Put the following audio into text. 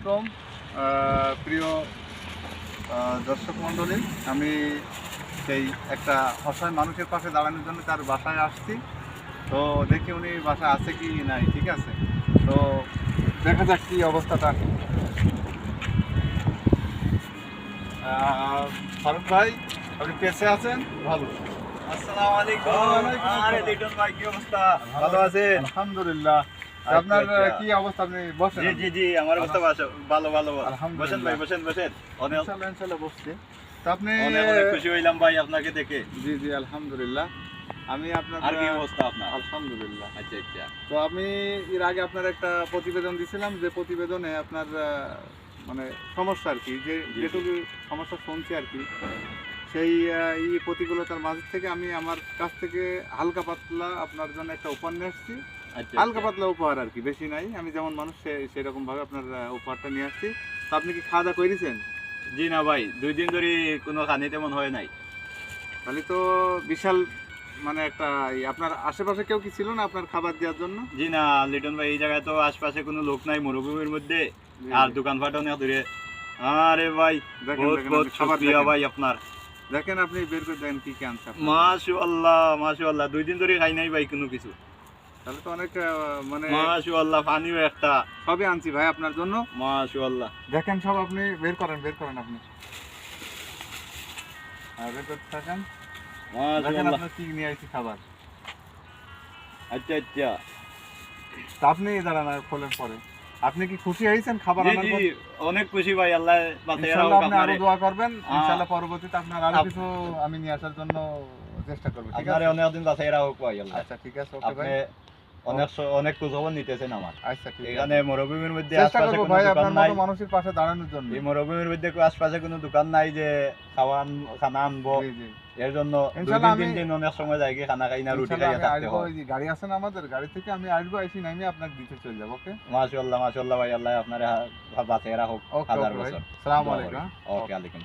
আলাইকুম প্রিয় দর্শক মণ্ডলী। আমি সেই একটা অসহায় মানুষের পাশে দাঁড়ানোর জন্য তার বাসায় আসছি। তো দেখি উনি বাসায় আছে কি নাই। ঠিক আছে, তো দেখা যাক কি অবস্থাটা। ফারুক ভাই, আপনি পেছে আছেন? ভালো। আসসালামু আলাইকুম। আরে লিটন ভাই, কি অবস্থা? ভালো আছেন? আলহামদুলিল্লাহ। আপনার কি অবস্থা? আপনি বসেন। জি জি জি, আমার অবস্থা ভালো ভালো। বসেন ভাই, আলহামদুলিল্লাহ। বসেন। অনেক ইনশাআল্লাহ বসছি। তো আপনি অনেক অনেক খুশি হইলাম ভাই আপনাকে দেখে। জি জি আলহামদুলিল্লাহ। আমি আপনার আর কি অবস্থা আপনার? আলহামদুলিল্লাহ। আচ্ছা আচ্ছা। তো আমি এর আগে আপনার একটা প্রতিবেদন দিছিলাম, যে প্রতিবেদনে আপনার মানে সমস্যা আর কি, যে জি, জি। যেটুকু সমস্যা শুনছি আর কি, সেই প্রতিকূলতার মাঝ থেকে আমি আমার কাছ থেকে হালকা পাতলা আপনার জন্য একটা উপহার নিয়ে আসছি। আচ্ছা হালকা পাতলা উপহার আর কি, বেশি নাই। আমি যেমন মানুষ সেরকম ভাবে আপনার উপহারটা নিয়ে আসছি। তো আপনি কি খাওয়া দাওয়া করেছেন? জি না ভাই, 2 দিন ধরে কোনো খানি তেমন হয় নাই। তাহলে তো বিশাল মানে একটা আপনার আশেপাশে কেউ কি ছিল না আপনার খাবার দেওয়ার জন্য? জি না লিটন ভাই, এই জায়গায় তো আশপাশে কোনো লোক নাই মরুভূমির মধ্যে। জি, আর জি। দোকানপাট অনেক দূরে। আরে ভাই, দেখেন বহুত দেখেন বহুত আপনি খাবার শুকরিয়া দেখেন। ভাই আপনার। দেখেন আপনি বের করে দেন কি কি আনছে আপনার জন্য। মাশাআল্লাহ মাশাআল্লাহ, 2 দিন ধরে খাই নাই ভাই কোনো কিছু। তাহলে তো অনেক মানে মাশাআল্লাহ, পানিও একটা। সবই আনছি ভাই আপনার জন্য। মাশাআল্লাহ। দেখেন সব আপনি বের করেন আপনি। বের করতে থাকেন। দেখেন মাশাআল্লাহ। আপনার কি নিয়ে আসছি খাবার। আচ্ছা আচ্ছা। তা আপনি দাঁড়ান আর খোলেন পরে। আপনি কি খুশি হয়েছেন খাবার জি আনার জি, পর? অনেক খুশি ভাই, আল্লাহ বাঁচাইয়া ইনশাআল্লাহ রাখুক আপনি আরো আপনারে। দোয়া করবেন। আ- ইনশাআল্লাহ পরবর্তীতে আপনার আরো আপ- কিছু আমি নিয়ে আসার জন্য চেষ্টা করব। ঠিক আপনারে আছে? অনেক দিন বাঁচাইয়া রাখুক ভাই আল্লাহ। আচ্ছা ঠিক আছে, ওকে ভাই। আপনি অনেক খোঁজখবর নিতেছেন আমার। আচ্ছা ঠিক আছে। এখানে মরুভূমির মধ্যে চেষ্টা আশপাশে করবো কোনো ভাই দোকান আপনার নাই। মতো মানুষের পাশে দাঁড়ানোর জন্য। এই মরুভূমির মধ্যে আশপাশে কোনো দোকান নাই যে খানা আনবো। জি জি। এর জন্য 2 ইনশাআল্লাহ দিন 3 দিন অনেক সময় যায় গিয়ে খানা খাই না, রুটি ইনশাআল্লাহ খাইয়া আমি থাকতে আসবো। হয়। ওই যে গাড়ি আছে না আমাদের, গাড়ি থেকে আমি আসবো, এসে নামিয়ে আপনাকে দিতে চলে যাবো। ওকে মাশাআল্লাহ মাশাআল্লাহ ভাই, আল্লাহ আপনারে বাঁচাইয়া রাখুক ওকে হাজার ওকে ভাই। বছর। সালাম দোয়া আলাইকুম। করি। হ্যাঁ? ওকে, আলাইকুম।